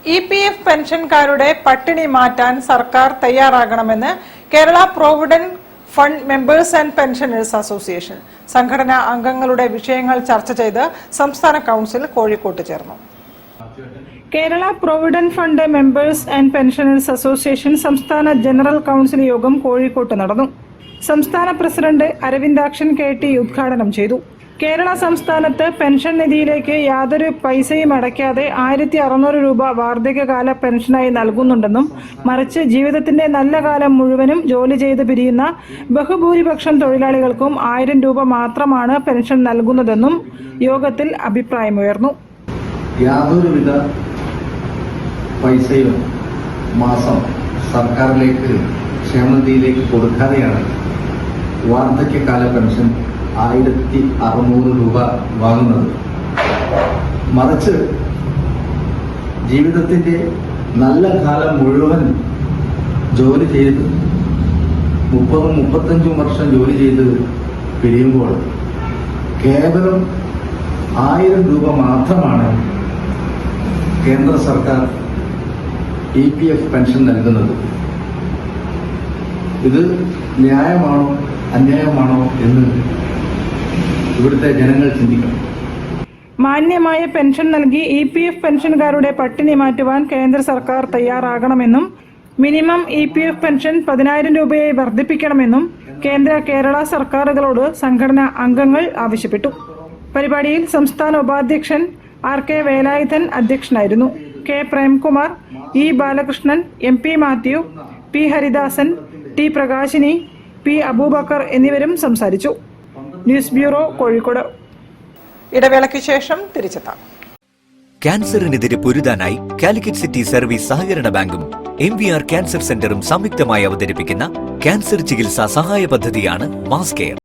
EPF പെൻഷൻകാരുടെ പട്ടിണി മാറ്റാൻ സർക്കാർ തയ്യാറാകണമെന്ന് Kerala provident fund members and pensioners association സംഘടനാ അംഗങ്ങളുടെ വിഷയങ്ങൾ ചർച്ച ചെയ്ത് സംസ്ഥാന കൗൺസിൽ കോഴിക്കോട്ട് ചേർന്നു. Kerala provident fund members and pensioners association സംസ്ഥാന ജനറൽ കൗൺസിൽ യോഗം കോഴിക്കോട്ട് നടന്നു. സംസ്ഥാന പ്രസിഡന്റ് അരവിന്ദാക്ഷൻ KT ഉദ്ഘാടനം ചെയ്തു. കേരള സംസ്ഥാനത്ത് പെൻഷൻ നിധിയിലേക്ക് യാതൊരു പൈസയും അടയ്ക്കാതെ 1600 രൂപ വാർദ്ധക്യകാല പെൻഷനായി നൽകുന്നുണ്ടെന്നും മറിച്ച് ജീവിതത്തിന്റെ നല്ല കാലം മുഴുവനും ജോലി ചെയ്ത് പിരിയുന്ന ബഹുഭൂരിപക്ഷം തൊഴിലാളികൾക്കും 1000 രൂപ മാത്രമാണ് പെൻഷൻ നൽകുന്നതെന്നും യോഗത്തിൽ അഭിപ്രായമുയർന്നു. യാതൊരുവിധ പൈസയും മാസം സർക്കാരിലേക്ക് ക്ഷേമനിധിയിലേക്ക് കൊടുക്കാതെയാണ് വാർദ്ധക്യകാല പെൻഷൻ 1600 രൂപ വാങ്ങുന്നത്. മറിച്ച് ജീവിതത്തിന്റെ നല്ല കാലം മുഴുവൻ ജോലി ചെയ്ത് 30-35 വർഷം ജോലി ചെയ്ത് പിരിയുമ്പോൾ കേവലം 1000 രൂപ മാത്രമാണ് കേന്ദ്ര സർക്കാർ EPF പെൻഷൻ നൽകുന്നത്. ഇത് ന്യായമാണോ അന്യായമാണോ എന്ന് ഇവിടുത്തെ ജനങ്ങൾ ചിന്തിക്കണം. മാന്യമായ പെൻഷൻ നൽകി EPF പെൻഷൻകാരുടെ പട്ടിണി മാറ്റുവാൻ കേന്ദ്ര സർക്കാർ തയ്യാറാകണമെന്നും മിനിമം EPF പെൻഷൻ 10,000 രൂപയായി വർദ്ധിപ്പിക്കണമെന്നും കേരള സർക്കാരുകളോട് സംഘടനാ അംഗങ്ങൾ ആവശ്യപ്പെട്ടു. പരിപാടിയിൽ സംസ്ഥാന ഉപാധ്യക്ഷൻ RK വേലായുധൻ അധ്യക്ഷനായിരുന്നു. K Premkumar, E Balakrishnan, MP Mathew, P Haridasan, T Prakashini, P Abubakar എന്നിവരും സംസാരിച്ചു. News bureau, Kozhikode. ഇടവേളയ്ക്ക് ശേഷം തിരിച്ചെത്താം. ക്യാൻസറിനെതിരെ പൊരുതാനായി കാലിക്കറ്റ് സിറ്റി സർവീസ് സഹകരണ ബാങ്കും MVR ക്യാൻസർ സെന്ററും സംയുക്തമായി അവതരിപ്പിക്കുന്ന ക്യാൻസർ ചികിത്സാ സഹായ പദ്ധതിയാണ് മാസ് കെയർ.